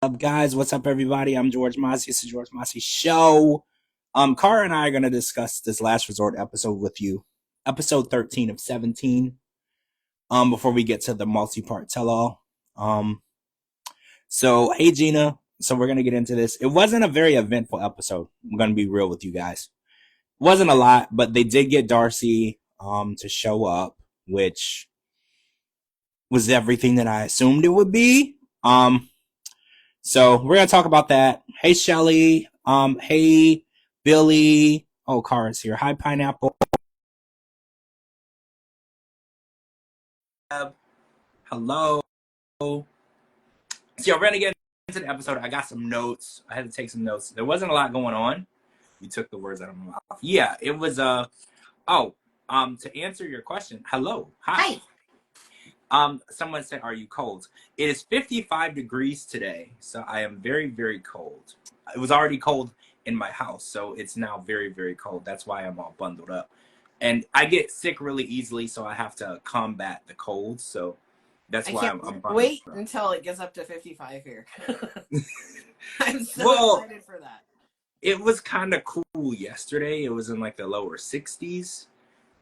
up, guys? What's up, everybody? I'm George Mossey. It's the George Mossey Show. Cara and I are going to discuss this last resort episode with you, episode 13 of 17. Before we get to the multi-part tell-all. Hey, Gina. So we're going to get into this. It wasn't a very eventful episode. I'm going to be real with you guys. It wasn't a lot, but they did get Darcy to show up, which was everything that I assumed it would be. So we're gonna talk about that. Hey, Shelly. Hey, Billy. Oh, Cara's here. Hi, Pineapple. Hello. So we're gonna get into the episode. I got some notes. I had to take some notes. There wasn't a lot going on. You took the words out of my mouth. Yeah, it was. To answer your question, hello. Hi. Someone said, "Are you cold?" It is 55 degrees today, so I am very, very cold. It was already cold in my house, so it's now very, very cold. That's why I'm all bundled up. And I get sick really easily, so I have to combat the cold. So that's why I'm bundled wait up. until it gets up to 55 here. I'm so excited for that. It was kind of cool yesterday. It was in like the lower 60s,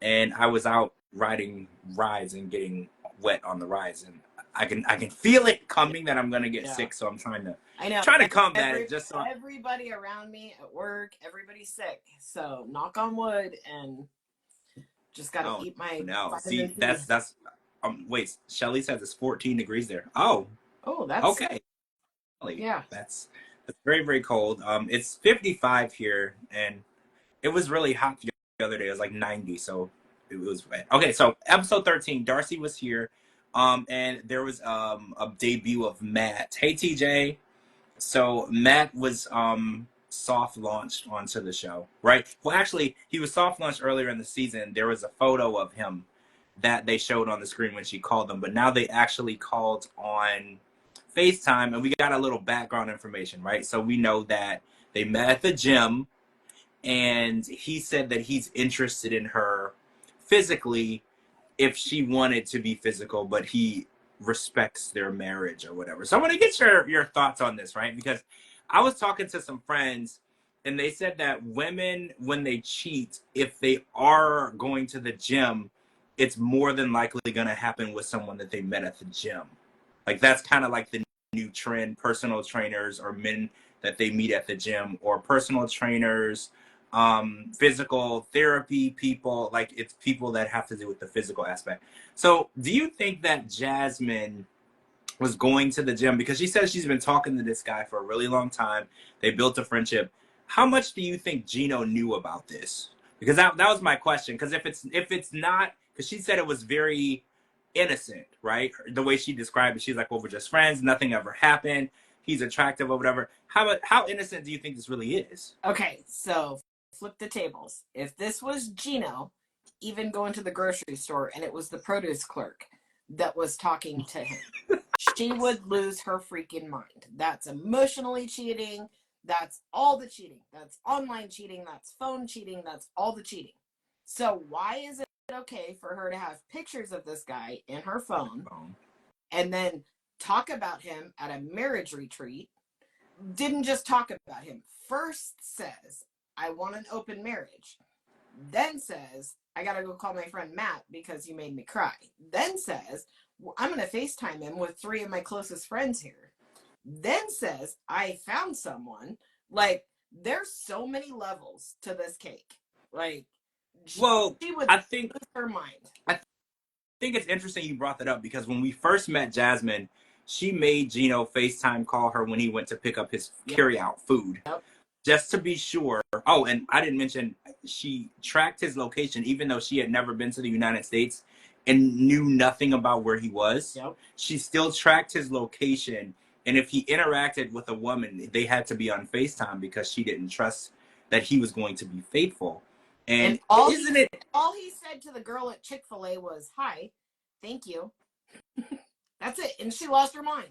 and I was out riding rides and getting wet on the rides, and I can feel it coming that I'm gonna get sick, so I'm trying to combat it. Just so everybody around me at work, everybody's sick, so knock on wood, and just gotta eat my see that's wait, Shelly says it's 14 degrees there. That's okay. Yeah, that's very, very cold. It's 55 here, and it was really hot the other day. It was like 90, so it was wet. Okay, so episode 13, Darcy was here, and there was a debut of Matt. Hey, TJ. So Matt was soft launched onto the show, right? Well, actually, he was soft launched earlier in the season. There was a photo of him that they showed on the screen when she called them, but now they actually called on FaceTime, and we got a little background information, right? So we know that they met at the gym, and he said that he's interested in her physically if she wanted to be physical, but he respects their marriage or whatever. So I want to get your thoughts on this, right? Because I was talking to some friends, and they said that women, when they cheat, if they are going to the gym, it's more than likely going to happen with someone that they met at the gym. Like, that's kind of like the new trend, personal trainers or men that they meet at the gym, or personal trainers, physical therapy people, like it's people that have to do with the physical aspect. So do you think that Jasmine was going to the gym because she says she's been talking to this guy for a really long time? They built a friendship. How much do you think Gino knew about this? Because that was my question. Because if it's not, because she said it was very innocent, right? The way she described it, she's like, well, we're just friends, nothing ever happened, he's attractive or whatever. How innocent do you think this really is? Okay, so flip the tables. If this was Gino, even going to the grocery store, and it was the produce clerk that was talking to him, she would lose her freaking mind. That's emotionally cheating. That's all the cheating. That's online cheating. That's phone cheating. That's all the cheating. So why is it okay for her to have pictures of this guy in her phone and then talk about him at a marriage retreat? Didn't just talk about him. First says, I want an open marriage. Then says, I gotta go call my friend Matt because you made me cry. Then says, well, I'm gonna FaceTime him with 3 of my closest friends here. Then says, I found someone. Like, there's so many levels to this cake. Like, she would lose her mind. I think it's interesting you brought that up, because when we first met Jasmine, she made Gino FaceTime call her when he went to pick up his carry-out food. Just to be sure. Oh, and I didn't mention, she tracked his location, even though she had never been to the United States and knew nothing about where he was. She still tracked his location, and if he interacted with a woman, they had to be on FaceTime because she didn't trust that he was going to be faithful. And all he said to the girl at Chick-fil-A was, hi, thank you. That's it. And she lost her mind.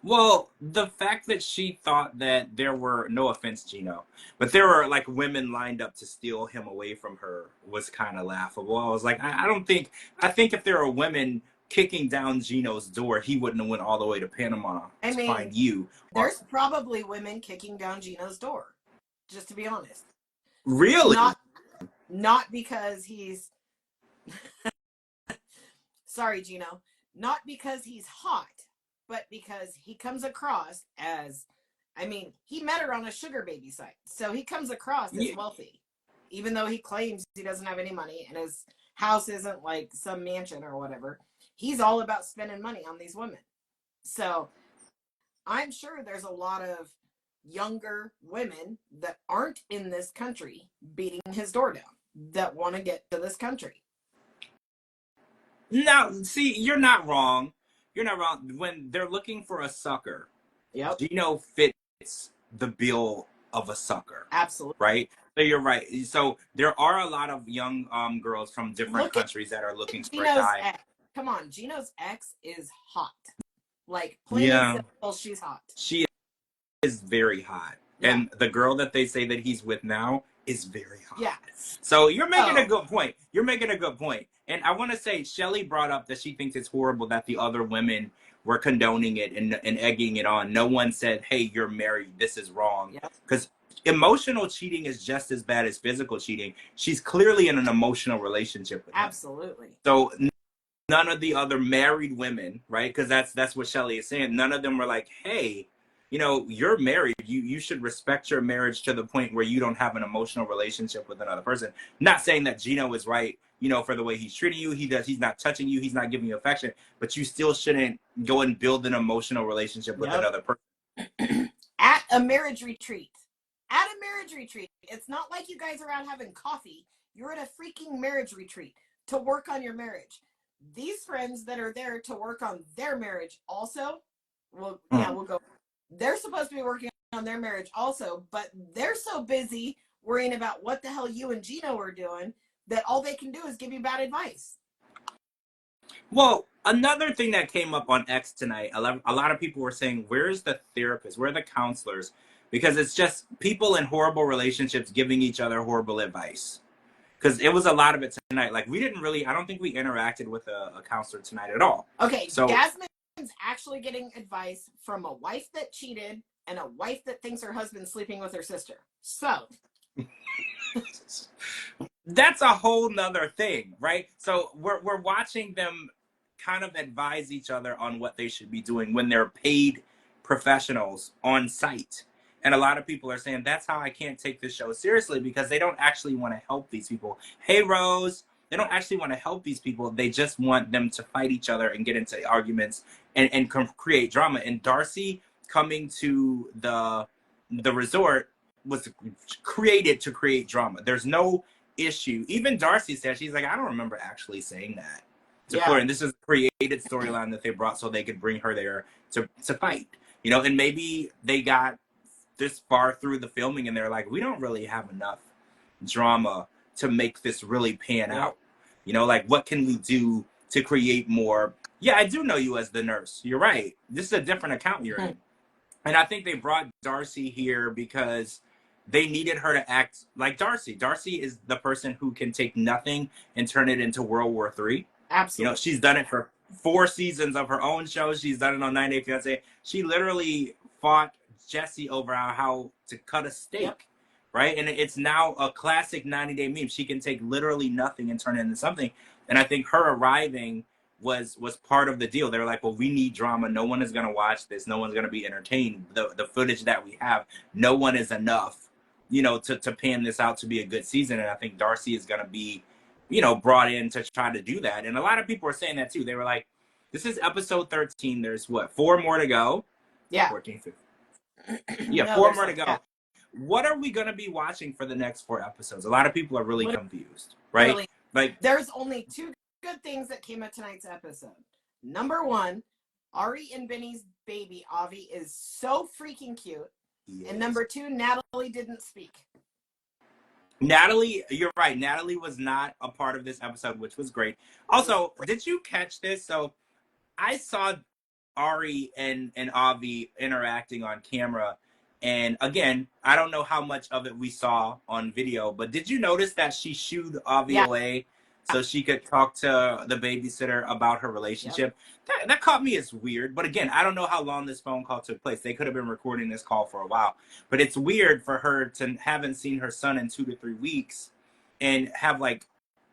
Well, the fact that she thought that there were, no offense, Gino, but there were like women lined up to steal him away from her was kind of laughable. I was like, I think if there are women kicking down Gino's door, he wouldn't have went all the way to Panama I to mean, find you. there's probably women kicking down Gino's door, just to be honest. Really? Not because he's sorry, Gino, not because he's hot, but because he comes across as, I mean, he met her on a sugar baby site, so he comes across as wealthy, even though he claims he doesn't have any money and his house isn't like some mansion or whatever. He's all about spending money on these women. So I'm sure there's a lot of younger women that aren't in this country beating his door down that want to get to this country. Now, see, you're not wrong. You're not wrong. When they're looking for a sucker, Yep. Gino fits the bill of a sucker. Absolutely. Right? So you're right. So there are a lot of young girls from different countries that are looking for a guy. Ex. Come on, Gino's ex is hot. Like, plain and simple, she's hot. She is very hot. Yeah. And the girl that they say that he's with now is very hot. Yeah. So you're making a good point. You're making a good point. And I want to say, Shelly brought up that she thinks it's horrible that the other women were condoning it and egging it on. No one said, hey, you're married. This is wrong. Because emotional cheating is just as bad as physical cheating. She's clearly in an emotional relationship with him. Absolutely. So none of the other married women, right? Because that's what Shelly is saying. None of them were like, hey, you know, you're married. You should respect your marriage to the point where you don't have an emotional relationship with another person. Not saying that Gino is right, you know, for the way he's treating you. He's not touching you. He's not giving you affection. But you still shouldn't go and build an emotional relationship with another person. At a marriage retreat. At a marriage retreat. It's not like you guys are out having coffee. You're at a freaking marriage retreat to work on your marriage. These friends that are there to work on their marriage also, well, yeah, we'll go. They're supposed to be working on their marriage also, but they're so busy worrying about what the hell you and Gino are doing that all they can do is give you bad advice. Well, another thing that came up on X tonight, a lot of people were saying, where's the therapist? Where are the counselors? Because it's just people in horrible relationships giving each other horrible advice. Because it was a lot of it tonight. Like, we didn't really, I don't think we interacted with a counselor tonight at all. Okay, so Jasmine's actually getting advice from a wife that cheated and a wife that thinks her husband's sleeping with her sister. So. That's a whole nother thing, right? So we're watching them kind of advise each other on what they should be doing when they're paid professionals on site. And a lot of people are saying, that's how I can't take this show seriously, because they don't actually want to help these people. Hey, Rose, they don't actually want to help these people. They just want them to fight each other and get into arguments and create drama. And Darcy coming to the resort was created to create drama. There's no issue. Even Darcy said, she's like, I don't remember actually saying that to Claire. And this is a created storyline that they brought so they could bring her there to fight. You know, and maybe they got this far through the filming and they're like, we don't really have enough drama to make this really pan out. You know, like, what can we do to create more? Yeah, I do know you as the nurse. You're right. This is a different account you're in. And I think they brought Darcy here because they needed her to act like Darcy. Darcy is the person who can take nothing and turn it into World War III. Absolutely. You know, she's done it for 4 seasons of her own show. She's done it on 90 Day Fiancé. She literally fought Jesse over how to cut a steak, right? And it's now a classic 90 Day meme. She can take literally nothing and turn it into something. And I think her arriving was part of the deal. They were like, well, we need drama. No one is going to watch this. No one's going to be entertained. The footage that we have, no one is enough, you know, to pan this out to be a good season. And I think Darcy is going to be, you know, brought in to try to do that. And a lot of people were saying that too. They were like, this is episode 13. There's what, 4 more to go? Yeah. 14, 15. Yeah, 4 more to go. What are we going to be watching for the next 4 episodes? A lot of people are really confused, right? Really, like, there's only 2 good things that came of tonight's episode. Number 1, Ari and Benny's baby, Avi, is so freaking cute. Yes. And number 2, Natalie didn't speak. Natalie, you're right. Natalie was not a part of this episode, which was great. Also, did you catch this? So I saw Ari and Avi interacting on camera. And again, I don't know how much of it we saw on video, but did you notice that she shooed Avi away so she could talk to the babysitter about her Yep. relationship. That caught me as weird. But again, I don't know how long this phone call took place. They could have been recording this call for a while. But it's weird for her to haven't seen her son in 2 to 3 weeks and have like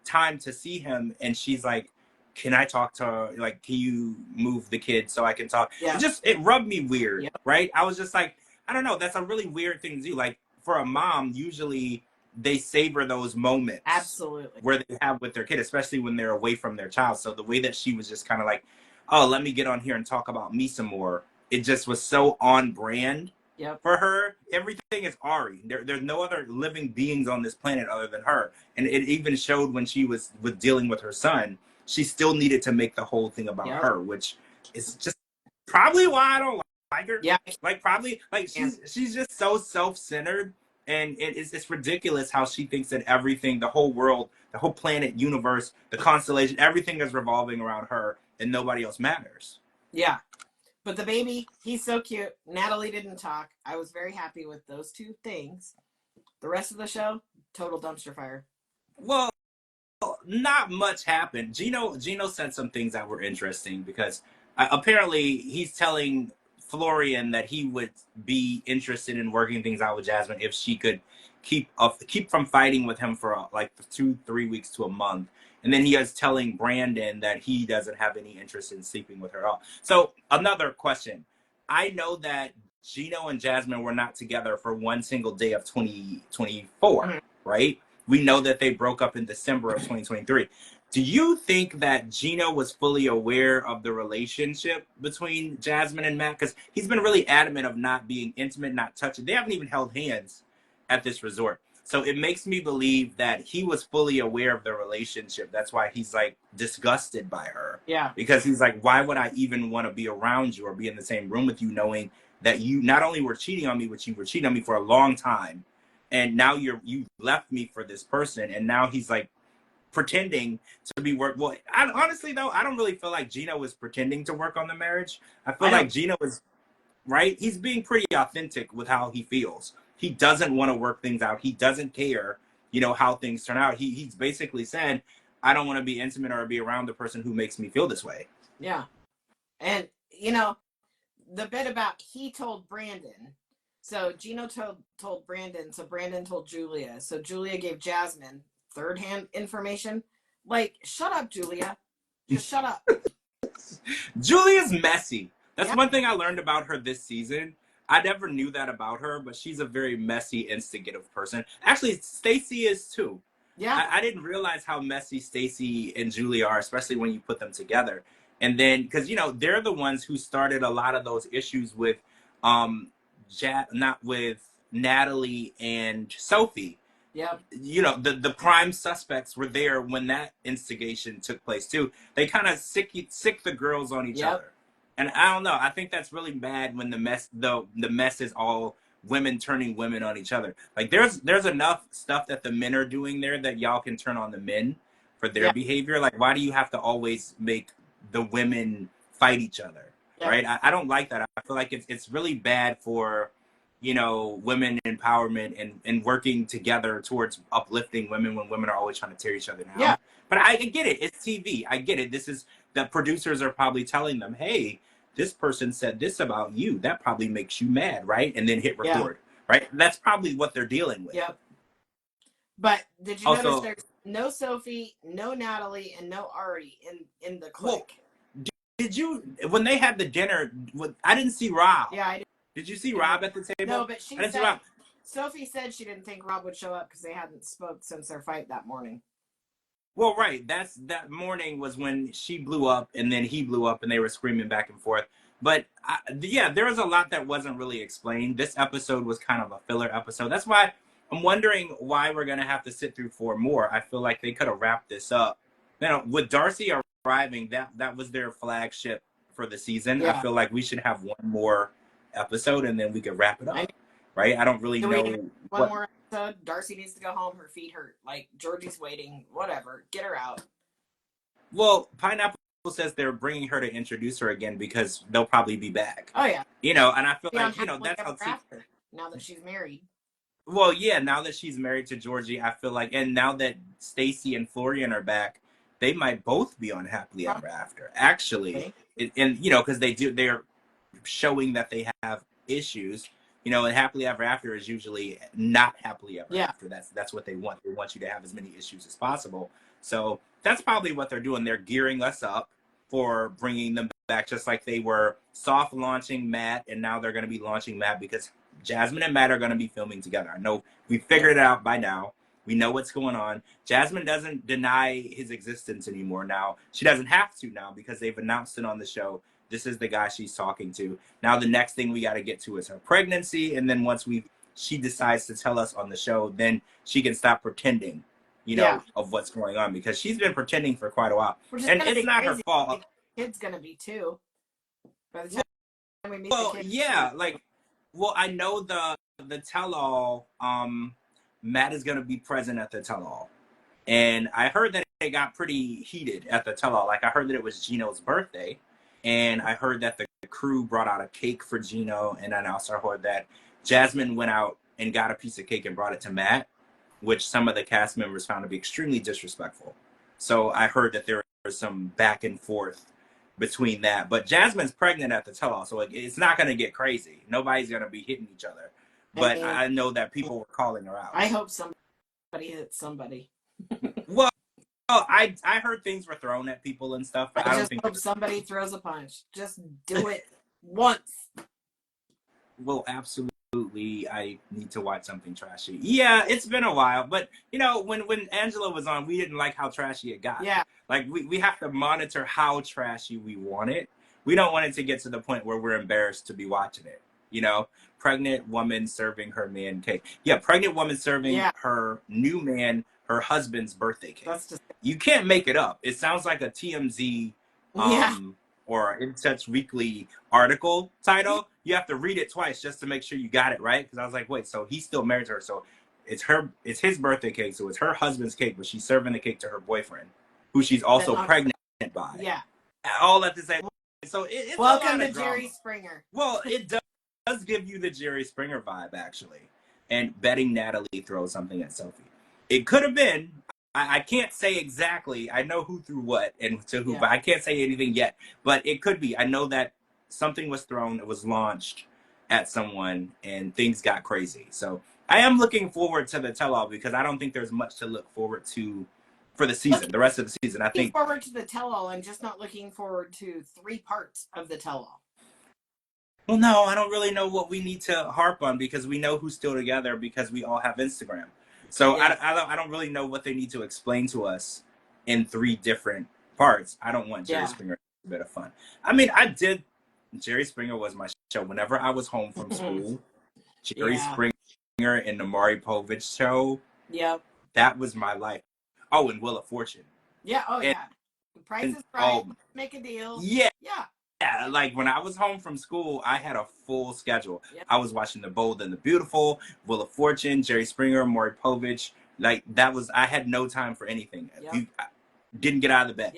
time to see him. And she's like, can I talk to her? Like, can you move the kid so I can talk? Yeah. It rubbed me weird, Yep. right? I was just like, I don't know. That's a really weird thing to do. Like, for a mom, usually they savor those moments Absolutely. where they have with their kid, especially when they're away from their child. So the way that she was just kind of like, oh, let me get on here and talk about me some more. It just was so on brand Yep. for her. Everything is Ari. There's no other living beings on this planet other than her. And it even showed when she was dealing with her son, she still needed to make the whole thing about Yep. her, which is just probably why I don't like her. Yeah. Like probably like she's just so self-centered, and it's ridiculous how she thinks that everything, the whole world, the whole planet, universe, the constellation, everything is revolving around her and nobody else matters. Yeah. But the baby, he's so cute. Natalie didn't talk. I was very happy with those two things. The rest of the show, total dumpster fire. Well, not much happened. Gino said some things that were interesting because apparently he's telling Florian that he would be interested in working things out with Jasmine if she could keep from fighting with him for like 2-3 weeks to a month. And then he is telling Brandon that he doesn't have any interest in sleeping with her at all. So another question. I know that Gino and Jasmine were not together for one single day of 2024, Mhm. right? We know that they broke up in December of 2023. Do you think that Gino was fully aware of the relationship between Jasmine and Matt? Because he's been really adamant of not being intimate, not touching. They haven't even held hands at this resort. So it makes me believe that he was fully aware of the relationship. That's why he's like disgusted by her. Yeah. Because he's like, why would I even want to be around you or be in the same room with you, knowing that you not only were cheating on me, but you were cheating on me for a long time, and now you left me for this person, and now he's like pretending to be work. Well, honestly though, I don't really feel like Gino was pretending to work on the marriage. I feel like Gino is right. He's being pretty authentic with how he feels. He doesn't want to work things out. He doesn't care, how things turn out. He's basically said, I don't want to be intimate or be around the person who makes me feel this way. Yeah. And the bit about he told Brandon. So Gino told Brandon. So Brandon told Julia. So Julia gave Jasmine third-hand information. Like, shut up, Julia. Just shut up. Julia's messy. That's Yeah. one thing I learned about her this season. I never knew that about her, but she's a very messy, instigative person. Actually, Stacy is too. Yeah. I didn't realize how messy Stacy and Julia are, especially when you put them together. And then, because they're the ones who started a lot of those issues with, not with Natalie and Sophie. Yep. The prime suspects were there when that instigation took place too. They kind of sick the girls on each other, and I don't know. I think that's really bad when the mess is all women turning women on each other. Like there's enough stuff that the men are doing there that y'all can turn on the men for their behavior. Like, why do you have to always make the women fight each other? Right? I don't like that. I feel like it's really bad for women empowerment and working together towards uplifting women when women are always trying to tear each other down. Yeah. But I get it. It's TV. I get it. This is the producers are probably telling them, hey, this person said this about you. That probably makes you mad, right? And then hit record, right? That's probably what they're dealing with. Yep. But did you notice there's no Sophie, no Natalie, and no Ari in the clique? Well, did you, when they had the dinner, I didn't see Rob. Yeah, I did. Did you see Rob at the table? No, but Sophie said she didn't think Rob would show up because they hadn't spoke since their fight that morning. Well, right. That morning was when she blew up and then he blew up and they were screaming back and forth. But there was a lot that wasn't really explained. This episode was kind of a filler episode. That's why I'm wondering why we're going to have to sit through 4 more. I feel like they could have wrapped this up. With Darcy arriving, that was their flagship for the season. Yeah. I feel like we should have 1 more episode and then we could wrap it up. Right? I don't really know. One more episode. Darcy needs to go home. Her feet hurt. Like, Georgie's waiting. Whatever. Get her out. Well, Pineapple says they're bringing her to introduce her again because they'll probably be back. Oh, yeah. And I feel like, that's how after, now that she's married. Well, yeah, now that she's married to Georgie, I feel like, and now that Stacy and Florian are back, they might both be on Happily Ever After. Actually, Okay. and because they're showing that they have issues. And Happily Ever After is usually not Happily Ever Yeah. After. That's what they want. They want you to have as many issues as possible. So that's probably what they're doing. They're gearing us up for bringing them back, just like they were soft launching Matt, and now they're going to be launching Matt because Jasmine and Matt are going to be filming together. I know we figured it out by now. We know what's going on. Jasmine doesn't deny his existence anymore now. She doesn't have to now because they've announced it on the show. This is the guy she's talking to. Now the next thing we got to get to is her pregnancy, and then once she decides to tell us on the show, then she can stop pretending, of what's going on, because she's been pretending for quite a while. Which is and it's not her fault. The kid's gonna be too. By the time we meet Well, the kid, yeah, I know the tell-all. Matt is gonna be present at the tell-all, and I heard that it got pretty heated at the tell-all. Like I heard that it was Gino's birthday, and I heard that the crew brought out a cake for Gino, and then I also heard that Jasmine went out and got a piece of cake and brought it to Matt, which some of the cast members found to be extremely disrespectful. So I heard that there was some back and forth between that. But Jasmine's pregnant at the tell-all, so it's not going to get crazy. Nobody's going to be hitting each other. But I know that people were calling her out. I hope somebody hits somebody. Well, I heard things were thrown at people and stuff, but I don't think hope somebody throws a punch. Just do it once. Well, absolutely. I need to watch something trashy. Yeah, it's been a while, but when Angela was on, we didn't like how trashy it got. Yeah. Like we have to monitor how trashy we want it. We don't want it to get to the point where we're embarrassed to be watching it. Pregnant woman serving her man cake. Yeah, pregnant woman serving her new man, her husband's birthday cake. You can't make it up. It sounds like a TMZ or In Touch Weekly article title. You have to read it twice just to make sure you got it right. Because I was like, wait, so he's still married to her. So it's his birthday cake. So it's her husband's cake, but she's serving the cake to her boyfriend, who she's also pregnant by. Yeah. All at the same. So it's welcome to Jerry Springer. Well, it does give you the Jerry Springer vibe, actually. And betting Natalie throws something at Sophie. It could have been. I can't say exactly. I know who threw what and to who, but I can't say anything yet. But it could be. I know that something was thrown. It was launched at someone, and things got crazy. So I am looking forward to the tell-all because I don't think there's much to look forward to for the season, the rest of the season. I think looking forward to the tell-all and just not looking forward to 3 parts of the tell-all. Well, no, I don't really know what we need to harp on because we know who's still together because we all have Instagram. So I don't really know what they need to explain to us in 3 different parts. I don't want Jerry Springer to be a bit of fun. I mean, Jerry Springer was my show. Whenever I was home from school, Jerry Springer and the Maury Povich show, that was my life. Oh, and Wheel of Fortune. Yeah, The Price is Right, Make a Deal. Yeah. Like when I was home from school, I had a full schedule. I was watching The Bold and the Beautiful, Wheel of Fortune, Jerry Springer, Maury Povich. Like I had no time for anything. I didn't get out of the bed.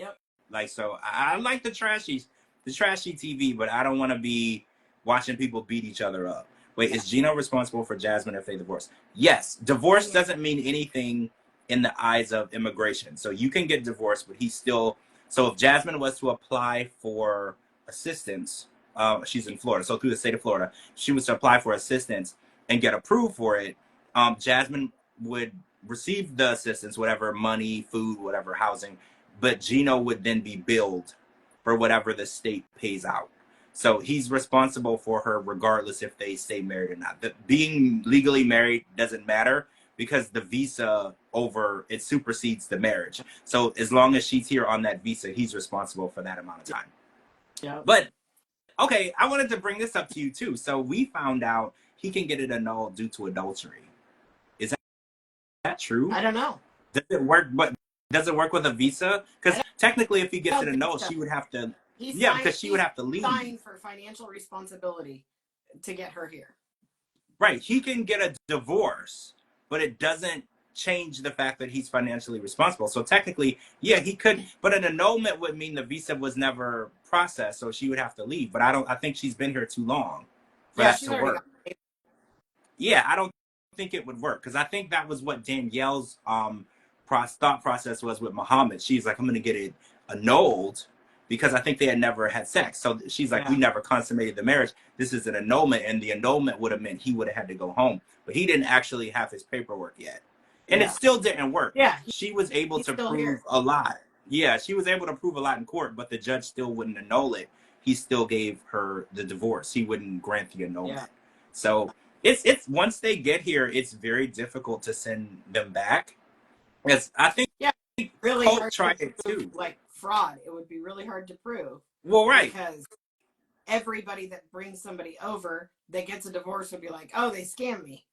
Like, so I like the trashy TV, but I don't want to be watching people beat each other up. Wait, is Gino responsible for Jasmine if they divorce? Yes. Divorce doesn't mean anything in the eyes of immigration. So you can get divorced, but so if Jasmine was to apply for assistance, she's in Florida, so through the state of Florida, she was to apply for assistance and get approved for it, Jasmine would receive the assistance, whatever money, food, whatever housing, but Gino would then be billed for whatever the state pays out. So he's responsible for her regardless if they stay married or not. Being legally married doesn't matter because the visa it supersedes the marriage. So as long as she's here on that visa, he's responsible for that amount of time. But okay, I wanted to bring this up to you too. So we found out he can get it annulled due to adultery. Is that true? I don't know. Does it work? But does it work with a visa? Because technically, if he gets it annulled, she would have to. Because she would have to leave. Sign for financial responsibility to get her here. Right. He can get a divorce, but it doesn't change the fact that he's financially responsible. So technically, he could, but an annulment would mean the visa was never processed, so she would have to leave. But I think she's been here too long for that to work. I don't think it would work because I think that was what Danielle's thought process was with Muhammad. She's like, I'm going to get it annulled because I think they had never had sex. So she's like, we never consummated the marriage. This is an annulment, and the annulment would have meant he would have had to go home. But he didn't actually have his paperwork yet. And it still didn't work. Yeah. She was able to prove here. a lot. Yeah, she was able to prove a lot in court, but the judge still wouldn't annul it. He still gave her the divorce. He wouldn't grant the annulment. Yeah. So it's once they get here, it's very difficult to send them back. Yes, I think really Colt hard tried to it prove, too. like fraud. It would be really hard to prove. Well, right. Because everybody that brings somebody over that gets a divorce would be like, oh, they scammed me.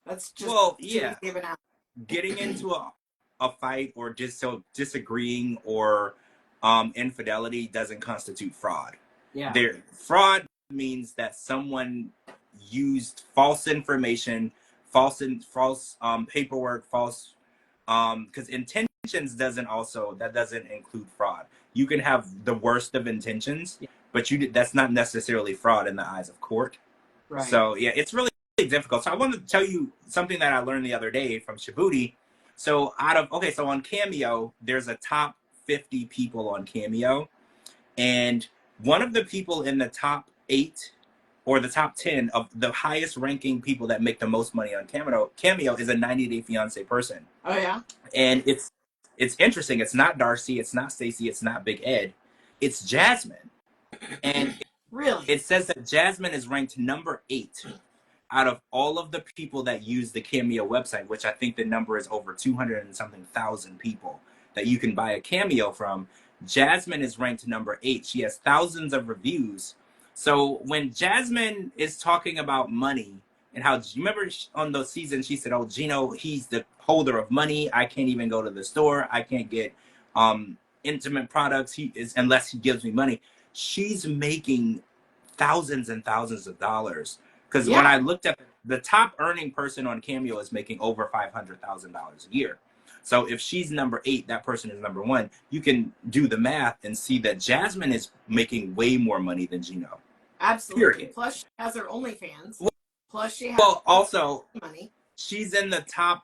That's just given out. Getting into a fight or disagreeing or infidelity doesn't constitute fraud. Yeah. Fraud means that someone used false information, false paperwork, false because intentions doesn't include fraud. You can have the worst of intentions, but that's not necessarily fraud in the eyes of court. Right. So yeah, it's really difficult. So I wanted to tell you something that I learned the other day from Shibuti. So so on Cameo, there's a top 50 people on Cameo, and one of the people in the top 8 or the top 10 of the highest ranking people that make the most money on Cameo is a 90 Day Fiance person. Oh yeah. And it's interesting. It's not Darcy, it's not Stacey, it's not Big Ed. It's Jasmine. And really, it says that Jasmine is ranked number 8 out of all of the people that use the Cameo website, which I think the number is over 200 and something thousand people that you can buy a Cameo from. Jasmine is ranked number 8. She has thousands of reviews. So when Jasmine is talking about money and how, you remember on those seasons, she said, oh, Gino, he's the holder of money. I can't even go to the store. I can't get intimate products unless he gives me money. She's making thousands and thousands of dollars. Because when I looked at the top earning person on Cameo is making over $500,000 a year. So if she's number 8, that person is number 1. You can do the math and see that Jasmine is making way more money than Gino. Absolutely. Period. Plus, she has her OnlyFans. Plus, she has also money. She's in the top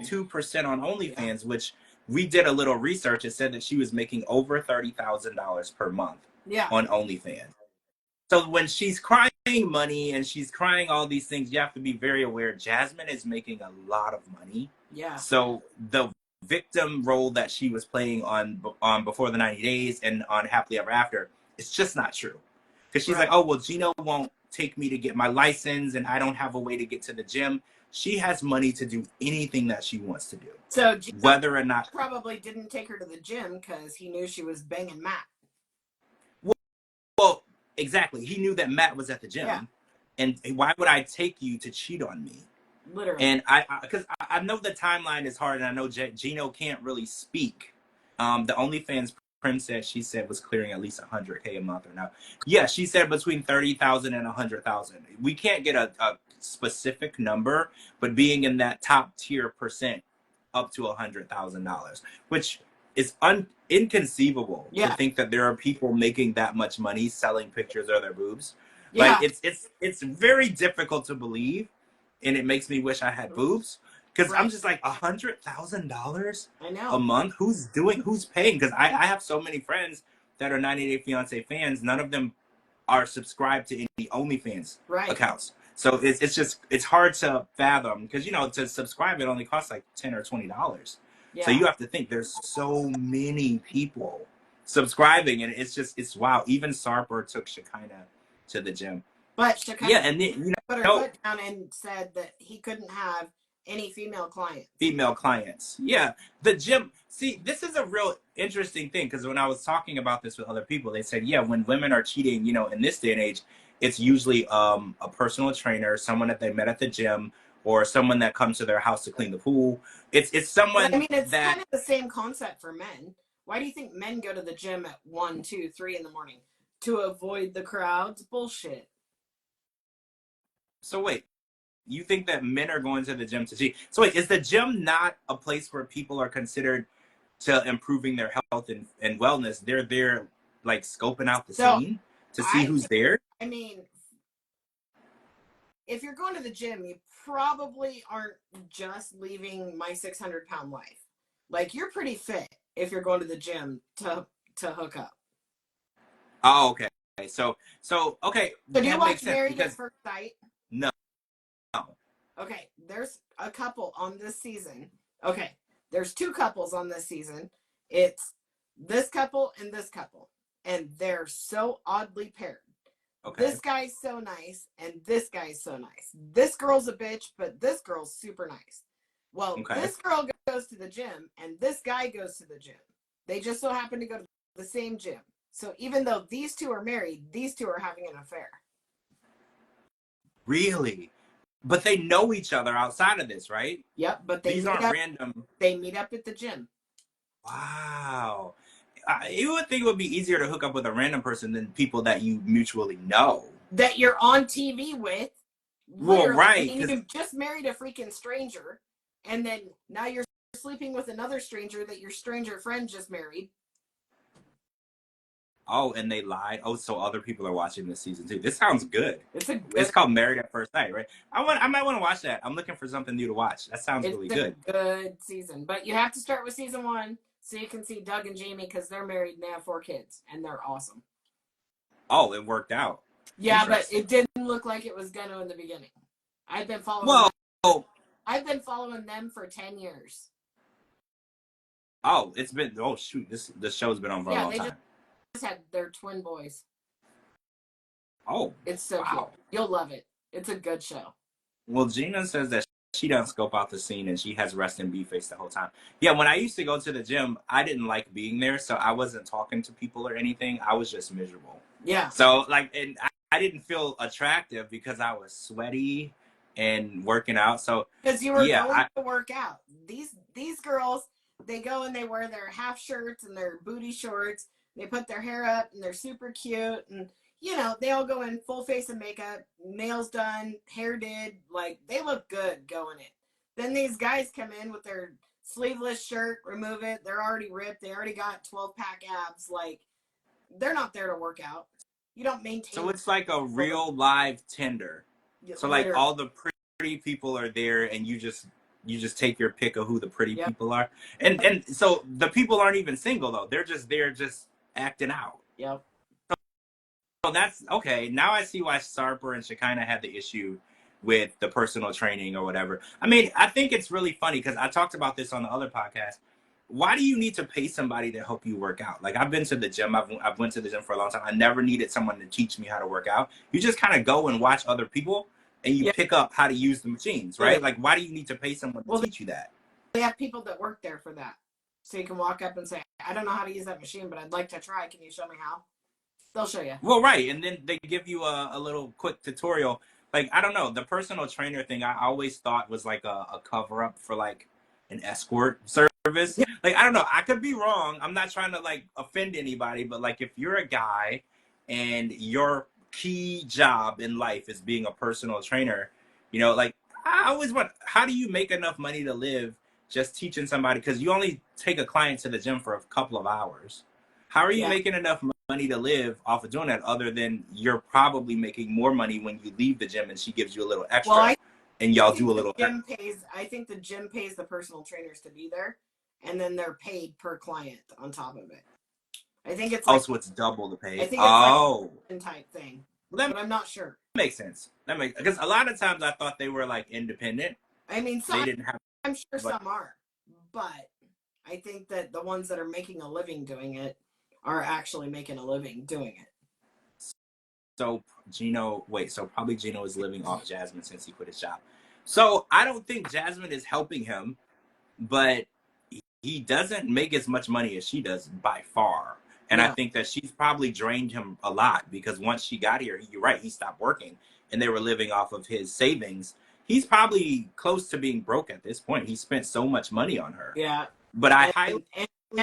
2% on OnlyFans, which we did a little research. It said that she was making over $30,000 per month on OnlyFans. So when she's crying money and she's crying all these things, you have to be very aware. Jasmine is making a lot of money. Yeah. So the victim role that she was playing on Before the 90 Days and on Happily Ever After, it's just not true. Because she's like, oh, well, Gino won't take me to get my license and I don't have a way to get to the gym. She has money to do anything that she wants to do. So Gino whether or not probably didn't take her to the gym because he knew she was banging Matt. Well, exactly. He knew that Matt was at the gym. Yeah. And why would I take you to cheat on me? Literally. And because I know the timeline is hard, and I know Gino can't really speak. The OnlyFans Prim said she said was clearing at least $100K a month or now. Yeah, she said between 30,000 and 100,000. We can't get a specific number, but being in that top tier percent up to $100,000, which is inconceivable to think that there are people making that much money selling pictures of their boobs. Yeah. Like it's very difficult to believe, and it makes me wish I had boobs. Because I'm just like, $100,000 a month? Who's paying? Because I have so many friends that are 90 Day Fiance fans. None of them are subscribed to any OnlyFans accounts. So it's hard to fathom because, to subscribe, it only costs like $10 or $20. Yeah. So you have to think there's so many people subscribing, and it's wow. Even Sarper took Shekinah to the gym. But Shekinah and then, put her foot down and said that he couldn't have any female clients. Yeah. The gym. See, this is a real interesting thing because when I was talking about this with other people, they said, yeah, when women are cheating, in this day and age, it's usually a personal trainer, someone that they met at the gym, or someone that comes to their house to clean the pool. It's someone. But, I mean, it's kind of the same concept for men. Why do you think men go to the gym at 1, 2, 3 in the morning? To avoid the crowds? Bullshit. So wait. You think that men are going to the gym to cheat? So wait, is the gym not a place where people are considered to improving their health and wellness? They're there like scoping out the scene to see who's there? I mean, if you're going to the gym, you probably aren't just leaving my 600-pound life. Like, you're pretty fit if you're going to the gym to hook up. Oh, okay. Okay, So do you that makes watch sense Married at because First Sight? no. Okay, there's a couple on this season. Okay, there's two couples on this season. It's this couple and this couple, and they're so oddly paired. Okay. This guy's so nice, and this guy's so nice. This girl's a bitch, but this girl's super nice. Well, Okay. this girl goes to the gym, and this guy goes to the gym. They just so happen to go to the same gym. So even though these two are married, these two are having an affair. Really? But they know each other outside of this, right? Yep, but these aren't random. They meet up at the gym. Wow. You would think it would be easier to hook up with a random person than people that you mutually know. That you're on TV with. Well, right. I mean, you just married a freaking stranger, and then now you're sleeping with another stranger that your stranger friend just married. Oh, and they lied. Oh, so other people are watching this season too. This sounds good. It's called Married at First Sight, right? I might want to watch that. I'm looking for something new to watch. That sounds really good. It's a good season, but you have to start with season 1 so you can see Doug and Jamie because they're married and they have 4 kids and they're awesome. Oh, it worked out. Yeah, but it didn't look like it was gonna in the beginning. I've been following. I've been following them for 10 years. Oh, it's been. Oh shoot, this show's been on for a long time. Just had their twin boys. Oh, it's so cute. You'll love it. It's a good show. Well, Gina says that she doesn't scope out the scene and she has resting bee face the whole time. Yeah, when I used to go to the gym, I didn't like being there, so I wasn't talking to people or anything. I was just miserable. Yeah. So like, and I didn't feel attractive because I was sweaty and working out. So because you were going to work out. These girls, they go and they wear their half shirts and their booty shorts. They put their hair up and they're super cute, and you know, they all go in full face of makeup, nails done, hair did, like they look good going in. Then these guys come in with their sleeveless shirt, remove it, they're already ripped, they already got 12-pack abs, like they're not there to work out. You don't maintain. So it's like a real live Tinder. So like all the pretty people are there and you just take your pick of who the pretty people are. And so the people aren't even single though. They're just there just acting out. Yep. So that's okay. Now I see why Sarper and Shekinah had the issue with the personal training or whatever. I mean, I think it's really funny because I talked about this on the other podcast. Why do you need to pay somebody to help you work out? Like I've been to the gym. I've went to the gym for a long time. I never needed someone to teach me how to work out. You just kind of go and watch other people and you pick up how to use the machines, right? Yeah. Like why do you need to pay someone to teach you that? They have people that work there for that. So you can walk up and say, I don't know how to use that machine, but I'd like to try. Can you show me how? They'll show you. Well, right. And then they give you a little quick tutorial. Like, I don't know, the personal trainer thing I always thought was like a cover up for like an escort service. Yeah. Like, I don't know. I could be wrong. I'm not trying to like offend anybody, but like if you're a guy and your key job in life is being a personal trainer, you know, like I always want, how do you make enough money to live just teaching somebody? Because you only take a client to the gym for a couple of hours. How are you making enough money to live off of doing that other than you're probably making more money when you leave the gym and she gives you a little extra and y'all do a little I think the gym pays the personal trainers to be there and then they're paid per client on top of it. I think it's so it's double the pay. I think it's like a type thing. But I'm not sure. That makes sense. Because a lot of times I thought they were like independent. I mean, they didn't have. I'm sure some are, but I think that the ones that are making a living doing it are actually making a living doing it. So probably Gino is living off Jasmine since he quit his job. So I don't think Jasmine is helping him, but he doesn't make as much money as she does by far. And I think that she's probably drained him a lot because once she got here, you're right, he stopped working and they were living off of his savings. He's probably close to being broke at this point. He spent so much money on her. Yeah. But I highly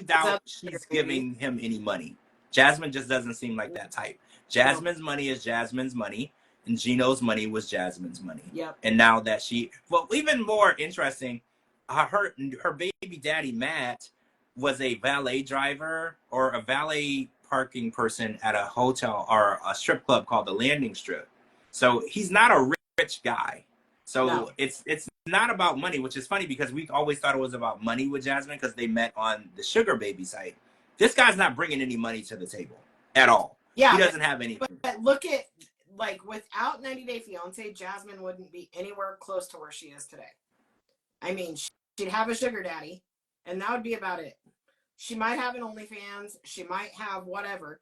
doubt she's giving him any money. Jasmine just doesn't seem like that type. Jasmine's money is Jasmine's money, and Gino's money was Jasmine's money. Yep. And now that even more interesting, her baby daddy Matt was a valet driver or a valet parking person at a hotel or a strip club called the Landing Strip. So he's not a rich guy. So it's not about money, which is funny because we always thought it was about money with Jasmine because they met on the Sugar Baby site. This guy's not bringing any money to the table at all. Yeah, he doesn't have anything. But look at, like, without 90 Day Fiance, Jasmine wouldn't be anywhere close to where she is today. I mean, she'd have a sugar daddy, and that would be about it. She might have an OnlyFans, she might have whatever,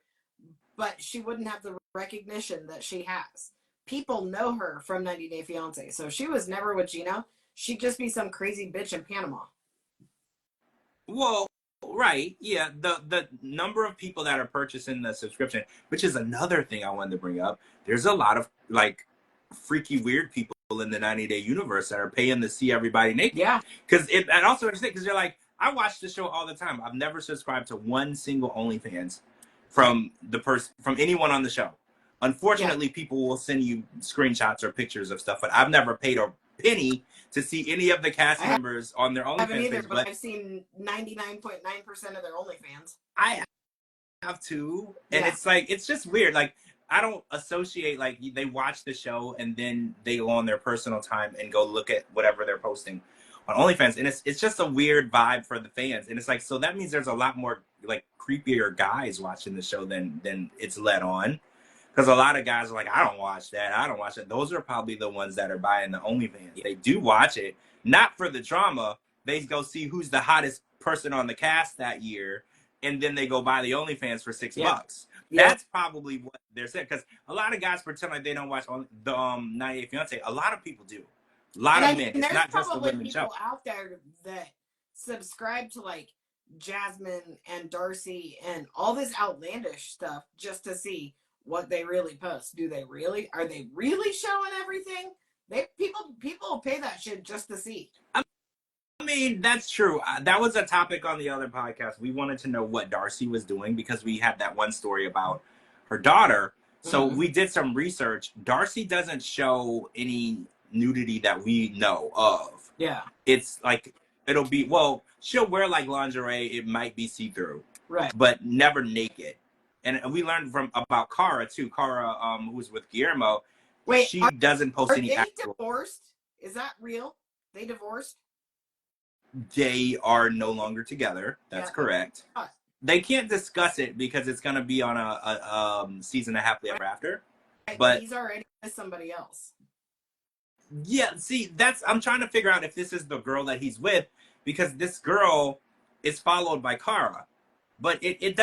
but she wouldn't have the recognition that she has. People know her from 90 Day Fiance, so if she was never with Gino, she'd just be some crazy bitch in Panama. Well, right, yeah. The number of people that are purchasing the subscription, which is another thing I wanted to bring up. There's a lot of like freaky weird people in the 90 Day universe that are paying to see everybody naked. Yeah. Because it, and also interesting because you're like, I watch the show all the time. I've never subscribed to one single OnlyFans from anyone on the show. Unfortunately, people will send you screenshots or pictures of stuff, but I've never paid a penny to see any of the cast members on their OnlyFans. I haven't either, but I've seen 99.9% of their OnlyFans. I have too, and it's like, it's just weird. Like, I don't associate, like, they watch the show and then they go on their personal time and go look at whatever they're posting on OnlyFans, and it's just a weird vibe for the fans. And it's like, so that means there's a lot more like creepier guys watching the show than it's let on. Because a lot of guys are like, I don't watch that. I don't watch it. Those are probably the ones that are buying the OnlyFans. They do watch it, not for the drama. They go see who's the hottest person on the cast that year, and then they go buy the OnlyFans for $6. Yeah. That's probably what they're saying. Because a lot of guys pretend like they don't watch the 90 Day Fiance. A lot of people do. A lot of men. It's not just the women show. There's probably people out there that subscribe to like Jasmine and Darcy and all this outlandish stuff just to see what they really post. Are they really showing everything? People pay that shit just to see. I mean, that's true. That was a topic on the other podcast. We wanted to know what Darcy was doing because we had that one story about her daughter. So we did some research. Darcy doesn't show any nudity that we know of. Yeah. It's like, it'll be, well, she'll wear like lingerie. It might be see-through. Right. But never naked. And we learned about Cara too. Cara, who's with Guillermo. Wait, she doesn't post any. Are they divorced? Is that real? They divorced? They are no longer together. That's correct. They can't discuss it because it's going to be on a season of Happily Ever After. But he's already with somebody else. Yeah, see, I'm trying to figure out if this is the girl that he's with, because this girl is followed by Cara. But it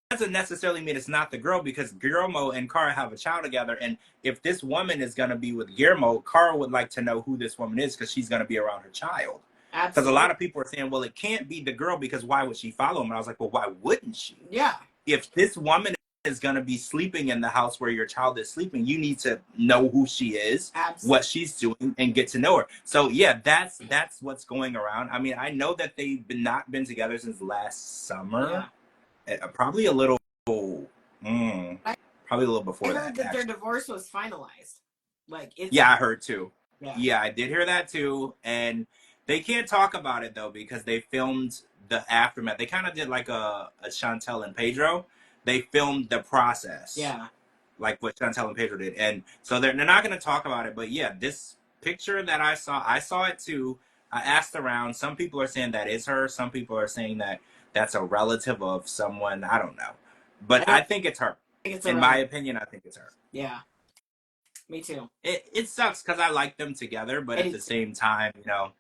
doesn't necessarily mean it's not the girl, because Guillermo and Cara have a child together, and if this woman is going to be with Guillermo, Cara would like to know who this woman is because she's going to be around her child. Because a lot of people are saying, well, it can't be the girl because why would she follow him? And I was like, well, why wouldn't she? Yeah. If this woman is going to be sleeping in the house where your child is sleeping, you need to know who she is, what she's doing, and get to know her. So yeah, that's what's going around. I mean, I know that they've not been together since last summer. Yeah. Probably a little before that. I heard that their divorce was finalized. I heard too. Yeah, I did hear that too. And they can't talk about it though because they filmed the aftermath. They kind of did like a Chantel and Pedro. They filmed the process. Yeah. Like what Chantel and Pedro did. And so they're not going to talk about it. But yeah, this picture that I saw it too. I asked around. Some people are saying that is her. Some people are saying that that's a relative of someone. I don't know. But I think it's her. In my opinion, I think it's her. Yeah. Me too. It sucks because I like them together. But at the same time, you know,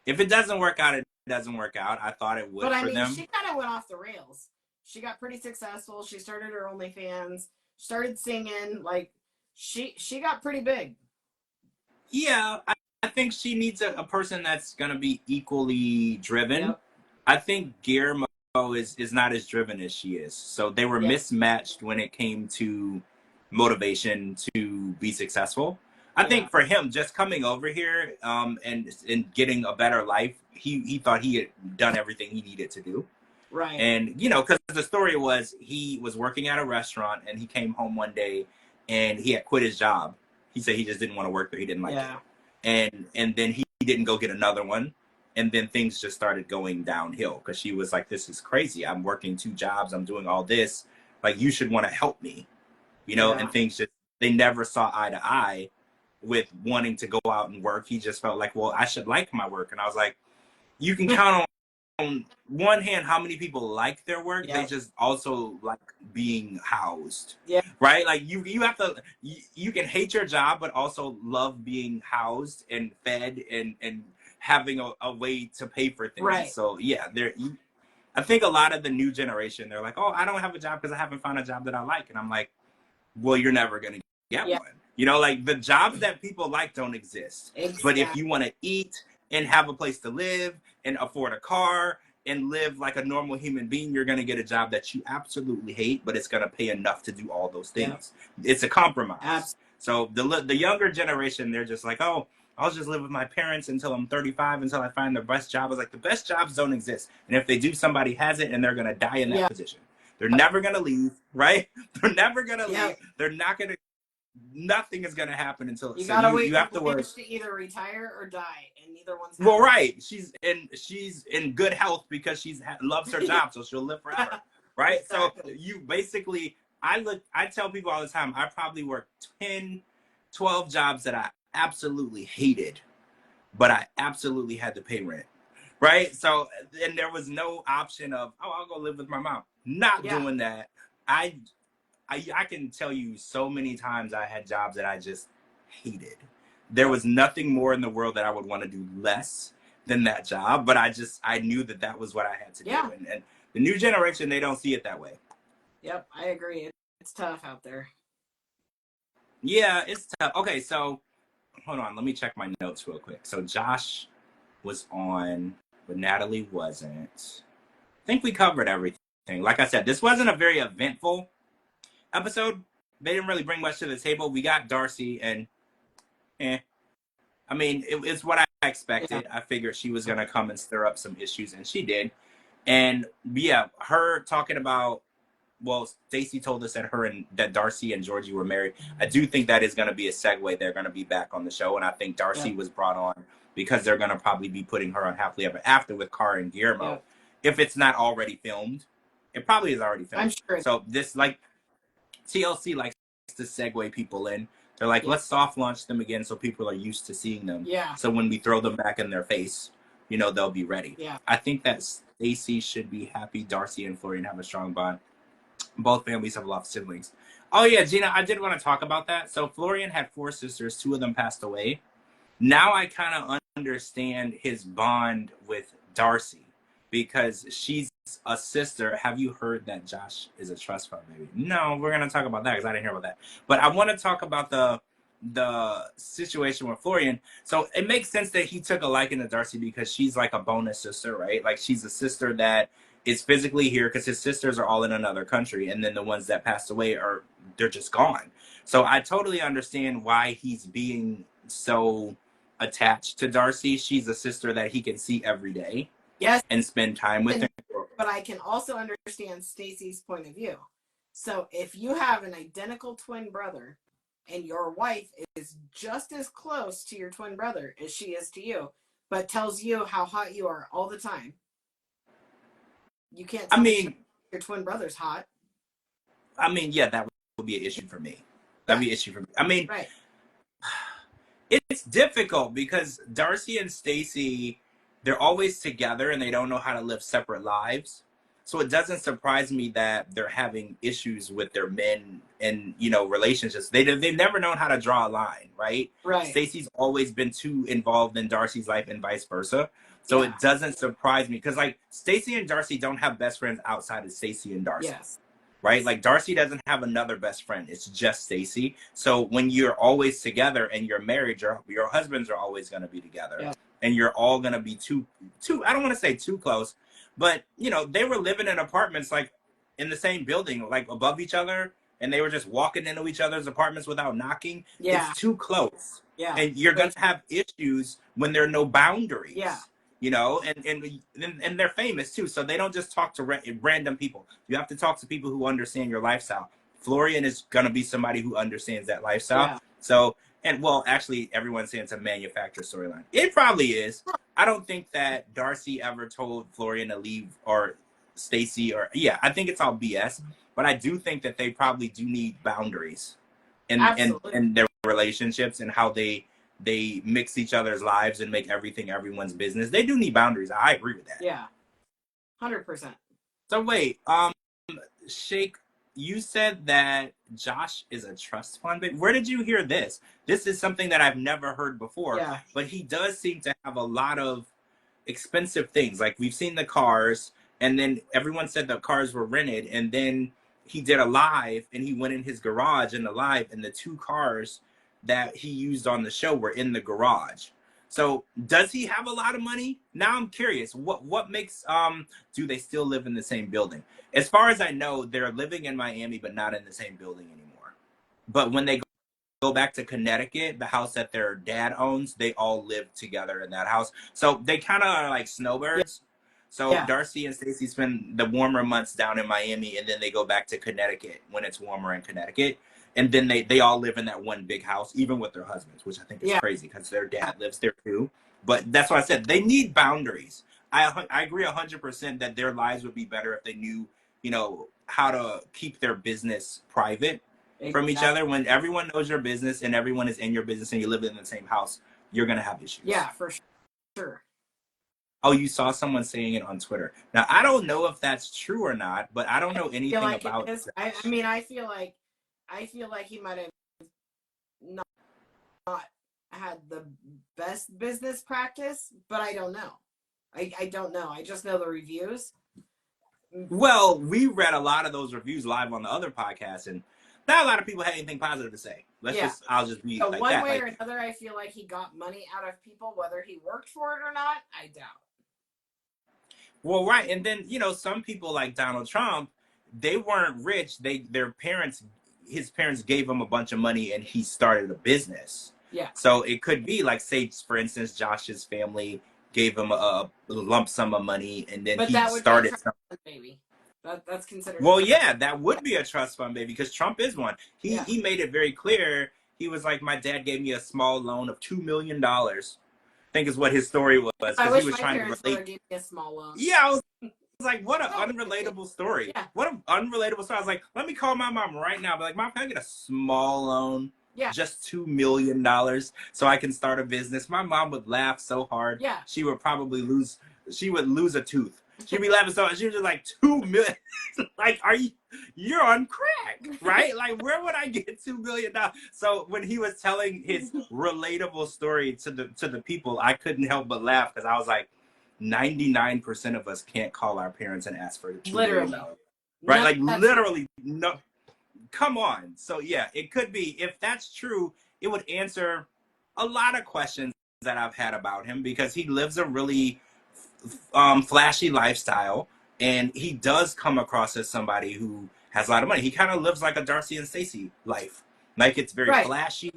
if it doesn't work out, it doesn't work out. I thought it would for them. But I mean, she kind of went off the rails. She got pretty successful. She started her OnlyFans, started singing. Like, she got pretty big. Yeah, I think she needs a person that's going to be equally driven. Yep. I think Guillermo is not as driven as she is. So they were mismatched when it came to motivation to be successful. I think for him, just coming over here and getting a better life, he thought he had done everything he needed to do. Right. And, you know, because the story was he was working at a restaurant and he came home one day and he had quit his job. He said he just didn't want to work there. He didn't like it. And then he didn't go get another one. And then things just started going downhill because she was like, this is crazy. I'm working 2 jobs. I'm doing all this. Like, you should want to help me, you know, and things just, they never saw eye to eye. with wanting to go out and work. He just felt like, well, I should like my work. And I was like, you can count on one hand how many people like their work. They just also like being housed. Yeah. Right? Like you have to, you can hate your job, but also love being housed and fed and having a way to pay for things. Right. So yeah, I think a lot of the new generation, they're like, oh, I don't have a job because I haven't found a job that I like. And I'm like, well, you're never going to get one. You know, like the jobs that people like don't exist. Exactly. But if you want to eat and have a place to live and afford a car and live like a normal human being, you're going to get a job that you absolutely hate, but it's going to pay enough to do all those things. It's a compromise. Absolutely. So the younger generation, they're just like, oh, I'll just live with my parents until I'm 35, until I find the best job. I was like, the best jobs don't exist. And if they do, somebody has it and they're going to die in that position. They're never going to leave, right? They're never going to leave. They're not going to, nothing is going to happen until you gotta wait. You have to work to either retire or die, and neither one's happening. Well, right. She's in good health because she loves her job, so she'll live forever, right? Exactly. So you basically, I tell people all the time, I probably worked 10, 12 jobs that I absolutely hated, but I absolutely had to pay rent, right? So, and there was no option of, oh, I'll go live with my mom. Not doing that. I can tell you so many times I had jobs that I just hated. There was nothing more in the world that I would want to do less than that job, but I knew that was what I had to do. And the new generation, they don't see it that way. Yep, I agree. It's tough out there. Yeah, it's tough. Okay, so hold on, let me check my notes real quick. So Josh was on, but Natalie wasn't. I think we covered everything. Like I said, this wasn't a very eventful episode. They didn't really bring much to the table. We got Darcy and I mean, it's what I expected. I figured she was going to come and stir up some issues, and she did. And yeah, her talking about, well, Stacey told us that Darcy and Georgie were married. I do think that is going to be a segue. They're going to be back on the show, and I think Darcy was brought on because they're going to probably be putting her on Happily Ever After with Cara and Guillermo. If it's not already filmed, it probably is already filmed. I'm sure. So this, like, TLC likes to segue people in. They're like, let's soft launch them again so people are used to seeing them. Yeah. So when we throw them back in their face, you know, they'll be ready. Yeah. I think that Stacey should be happy Darcy and Florian have a strong bond. Both families have lost siblings. Oh, yeah, Gina, I did want to talk about that. So Florian had 4 sisters. 2 of them passed away. Now I kind of understand his bond with Darcy because she's a sister. Have you heard that Josh is a trust fund baby? No, we're going to talk about that because I didn't hear about that. But I want to talk about the situation with Florian. So it makes sense that he took a liking to Darcy because she's like a bonus sister, right? Like she's a sister that is physically here because his sisters are all in another country. And then the ones that passed away they're just gone. So I totally understand why he's being so attached to Darcy. She's a sister that he can see every day. Yes. And spend time with her. But I can also understand Stacey's point of view. So if you have an identical twin brother and your wife is just as close to your twin brother as she is to you, but tells you how hot you are all the time, you can't tell me your twin brother's hot. I mean, yeah, that would be an issue for me. That'd be an issue for me. I mean, right. It's difficult because Darcy and Stacey, they're always together and they don't know how to live separate lives. So it doesn't surprise me that they're having issues with their men and, you know, relationships. They've never known how to draw a line, right? Right. Stacey's always been too involved in Darcy's life and vice versa. So it doesn't surprise me because, like, Stacey and Darcy don't have best friends outside of Stacey and Darcy. Yes. Right? Like, Darcy doesn't have another best friend. It's just Stacey. So when you're always together and you're married, your husbands are always going to be together. Yeah. And you're all going to be too, I don't want to say too close, but, you know, they were living in apartments, like, in the same building, like, above each other, and they were just walking into each other's apartments without knocking. Yeah. It's too close. Yeah. And you're going to have issues when there are no boundaries. Yeah. You know, and they're famous, too, so they don't just talk to random people. You have to talk to people who understand your lifestyle. Florian is going to be somebody who understands that lifestyle. Yeah. So, and, well, actually, everyone's saying it's a manufactured storyline. It probably is. I don't think that Darcy ever told Florian to leave, or Stacey, or, I think it's all BS. But I do think that they probably do need boundaries in their relationships and how they mix each other's lives and make everything everyone's business. They do need boundaries. I agree with that. Yeah, 100%. So wait, Shake, you said that Josh is a trust fund baby. Where did you hear this? This is something that I've never heard before. Yeah. But he does seem to have a lot of expensive things. Like we've seen the cars, and then everyone said the cars were rented, and then he did a live, and he went in his garage in the live, and the 2 cars that he used on the show were in the garage. So does he have a lot of money? Now I'm curious. What makes do they still live in the same building? As far as I know, they're living in Miami, but not in the same building anymore. But when they go back to Connecticut, the house that their dad owns, they all live together in that house. So they kind of are like snowbirds. So Yeah. Darcy and Stacey spend the warmer months down in Miami, and then they go back to Connecticut when it's warmer in Connecticut. And then they all live in that one big house, even with their husbands, which I think is crazy because their dad lives there too. But that's what I said. They need boundaries. I agree 100% that their lives would be better if they knew, how to keep their business private from each other. When everyone knows your business and everyone is in your business and you live in the same house, you're going to have issues. Yeah, for sure. Oh, you saw someone saying it on Twitter. Now, I don't know if that's true or not, but I don't know anything about it. I feel like he might have not had the best business practice, but I don't know. I don't know. I just know the reviews. Well, we read a lot of those reviews live on the other podcast, and not a lot of people had anything positive to say. I'll just be so like one that. way or another, I feel like he got money out of people, whether he worked for it or not, I doubt. Well, right, and then some people like Donald Trump, they weren't rich. His parents gave him a bunch of money, and he started a business. Yeah. So it could be like, say, for instance, Josh's family gave him a lump sum of money, and then he started something. Baby. That's considered. Well, yeah, that would be a trust fund baby because Trump is one. He made it very clear. He was like, my dad gave me a small loan of $2 million. I think is what his story was. I wish he was trying to relate. Gave me a small loan. Yeah, I was like, what an unrelatable story. Yeah. What an unrelatable story. I was like, let me call my mom right now. Be like, Mom, can I get a small loan? Yeah. Just $2 million so I can start a business. My mom would laugh so hard. Yeah. She would probably lose a tooth. She'd be laughing so hard. She was just like, $2 million. Like, you're on crack, right? Like, where would I get $2 million? So when he was telling his relatable story to the people, I couldn't help but laugh because I was like, 99% of us can't call our parents and ask for $2 million. Right? Like, literally, no. Come on. So yeah, it could be. If that's true, it would answer a lot of questions that I've had about him because he lives a really flashy lifestyle, and he does come across as somebody who has a lot of money. He kind of lives like a Darcy and Stacey life. Like, it's very flashy.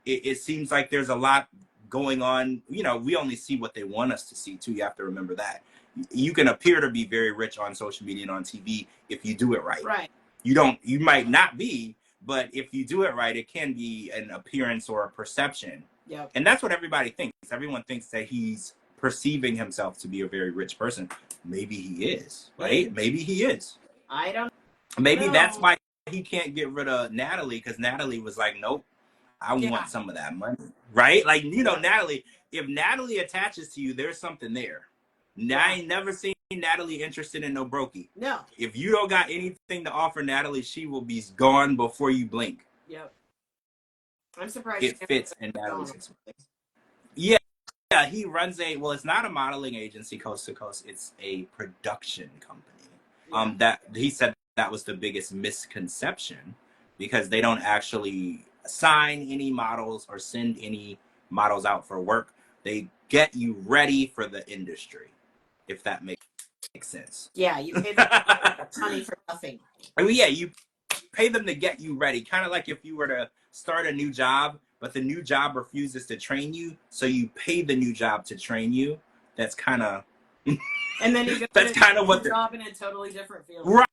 It seems like there's a lot going on. We only see what they want us to see too. You have to remember that. You can appear to be very rich on social media and on TV if you do it right. Right. You might not be, but if you do it right, it can be an appearance or a perception. Yep. And that's what everybody thinks. Everyone thinks that he's perceiving himself to be a very rich person. Maybe he is, right? Maybe he is. I don't Maybe that's why he can't get rid of Natalie, because Natalie was like, nope, I want some of that money, right? Like, Natalie, if Natalie attaches to you, there's something there. I ain't never seen Natalie interested in no brokey. No. If you don't got anything to offer Natalie, she will be gone before you blink. Yep. I'm surprised it fits in Natalie's experience. Yeah, he runs it's not a modeling agency coast to coast, it's a production company. Yeah. That he said that was the biggest misconception, because they don't actually sign any models or send any models out for work. They get you ready for the industry, if that makes sense. Yeah, you pay them money for nothing. I mean, yeah, you pay them to get you ready. Kind of like if you were to start a new job, but the new job refuses to train you, so you pay the new job to train you. That's kind of... And then you go that's kind of what job in a totally different field. Right.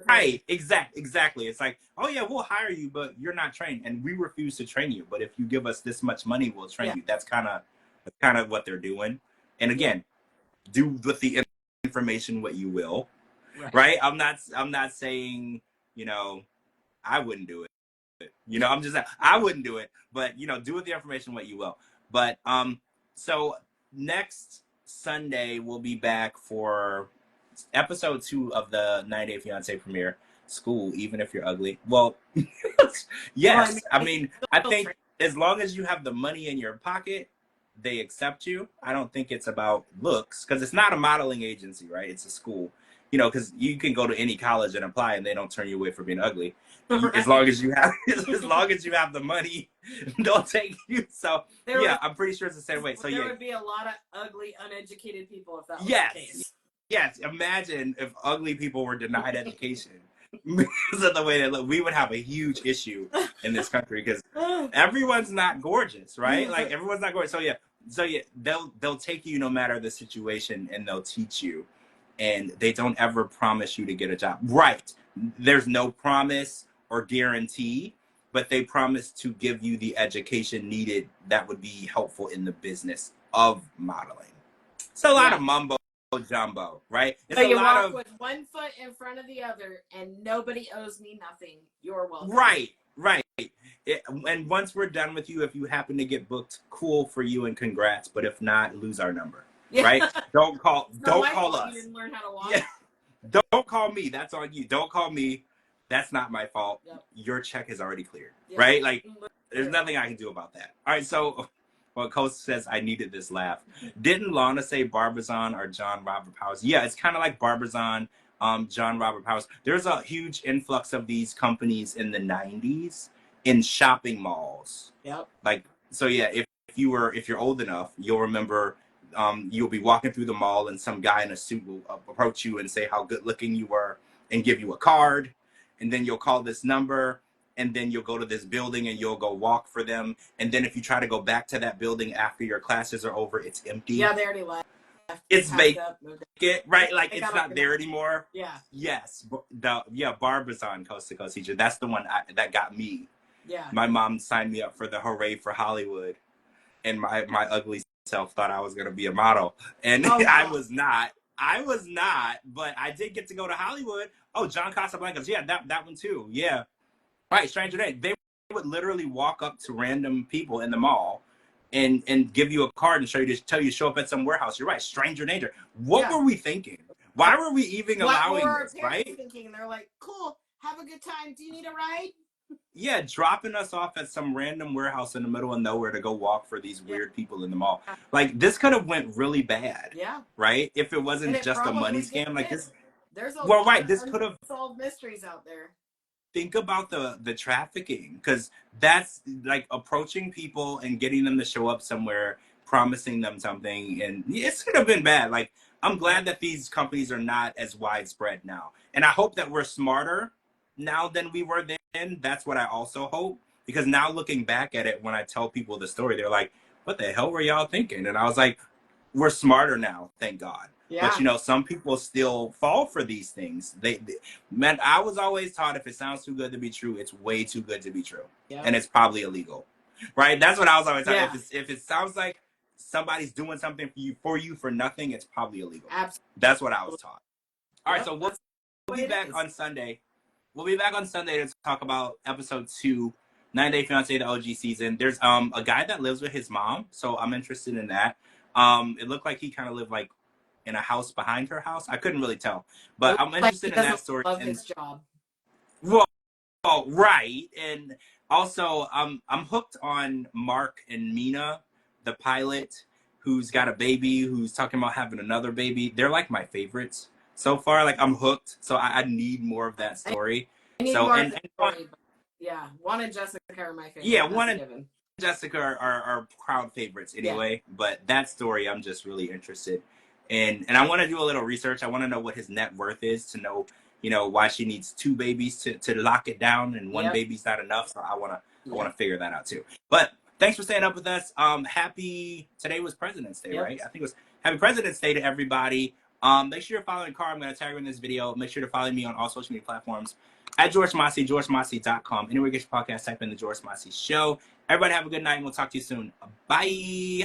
Right, exactly. It's like, oh yeah, we'll hire you, but you're not trained, and we refuse to train you. But if you give us this much money, we'll train you. That's kind of what they're doing. And again, do with the information what you will, right? I'm not saying I wouldn't do it. You know, I'm just I wouldn't do it, but you know, do with the information what you will. But so next Sunday we'll be back for episode 2 of the 90 Day Fiance premiere. School, even if you're ugly. Well, yes. I mean, I think as long as you have the money in your pocket, they accept you. I don't think it's about looks because it's not a modeling agency, right? It's a school. You know, because you can go to any college and apply, and they don't turn you away for being ugly. Right. As long as you have, as long as you have the money, they'll take you. So I'm pretty sure it's the same way. So there would be a lot of ugly, uneducated people if that was the case. Yes, imagine if ugly people were denied education because of the way they look. We would have a huge issue in this country because everyone's not gorgeous, right? Like everyone's not gorgeous. So they'll take you no matter the situation, and they'll teach you, and they don't ever promise you to get a job. Right? There's no promise or guarantee, but they promise to give you the education needed that would be helpful in the business of modeling. It's a lot of mumbo jumbo, right? It's so you walk with one foot in front of the other, and nobody owes me nothing. You're welcome. Right. And once we're done with you, if you happen to get booked, cool for you and congrats. But if not, lose our number. Yeah. Right? Don't call us. You didn't learn how to walk. Yeah. Don't call me. That's on you. Don't call me. That's not my fault. Yep. Your check is already cleared. Yep. Right? Like, there's nothing I can do about that. All right, so Coast says, I needed this laugh. Didn't Lana say Barbizon or John Robert Powers? Yeah, it's kind of like Barbizon, John Robert Powers. There's a huge influx of these companies in the 90s in shopping malls. Yep. Like, so yeah, if you're old enough, you'll remember you'll be walking through the mall and some guy in a suit will approach you and say how good looking you were and give you a card. And then you'll call this number. And then you'll go to this building and you'll go walk for them. And then if you try to go back to that building after your classes are over, it's empty. Yeah, they already left. It's vacant, right? Like it's not there anymore. Yeah. Yes. Barbizon Coast to Coast teacher. That's the one that got me. Yeah. My mom signed me up for the Hooray for Hollywood. And my ugly self thought I was going to be a model. And I was not, but I did get to go to Hollywood. Oh, John Casablancas. Yeah, that one too. Yeah. Right, stranger danger. They would literally walk up to random people in the mall and give you a card and tell you to show up at some warehouse. You're right, stranger danger. What were we thinking? Why were we even allowing this, right? Thinking? They're like, cool, have a good time. Do you need a ride? Yeah, dropping us off at some random warehouse in the middle of nowhere to go walk for these weird people in the mall. Like, this could have went really bad. Yeah. Right? If it wasn't just a money scam. Like this. There's a lot this could have solved mysteries out there. Think about the trafficking, because that's like approaching people and getting them to show up somewhere, promising them something, and it could have been bad. Like, I'm glad that these companies are not as widespread now, and I hope that we're smarter now than we were then. That's what I also hope, because now looking back at it, when I tell people the story, they're like, what the hell were y'all thinking? And I was like, we're smarter now, thank God. Yeah. But, you know, some people still fall for these things. Man, I was always taught if it sounds too good to be true, it's way too good to be true. Yeah. And it's probably illegal, right? That's what I was always taught. Yeah. If it sounds like somebody's doing something for you for nothing, it's probably illegal. Absolutely. That's what I was taught. All right, so we'll be back on Sunday. We'll be back on Sunday to talk about episode 2, 90 Day Fiance, the OG season. There's a guy that lives with his mom, so I'm interested in that. It looked like he kind of lived like in a house behind her house. I couldn't really tell, but I'm interested in that story. Love his job. Well, right, and also I'm hooked on Mark and Mina, the pilot, who's got a baby, who's talking about having another baby. They're like my favorites so far. Like, I'm hooked, so I need more of that story. I need more of the story, yeah, Juan and Jessica are my favorites. Yeah, Juan and Jessica are crowd favorites anyway. Yeah. But that story, I'm just really interested. And I want to do a little research. I want to know what his net worth is, to know, you know, why she needs 2 babies to lock it down, and 1 baby's not enough. So I want to figure that out too. But thanks for staying up with us. Today was President's Day, right? I think it was Happy President's Day to everybody. Make sure you're following Car. I'm going to tag her in this video. Make sure to follow me on all social media platforms at George Mossey, GeorgeMossey.com. Anywhere you get your podcast, type in the George Mossey Show. Everybody have a good night, and we'll talk to you soon. Bye.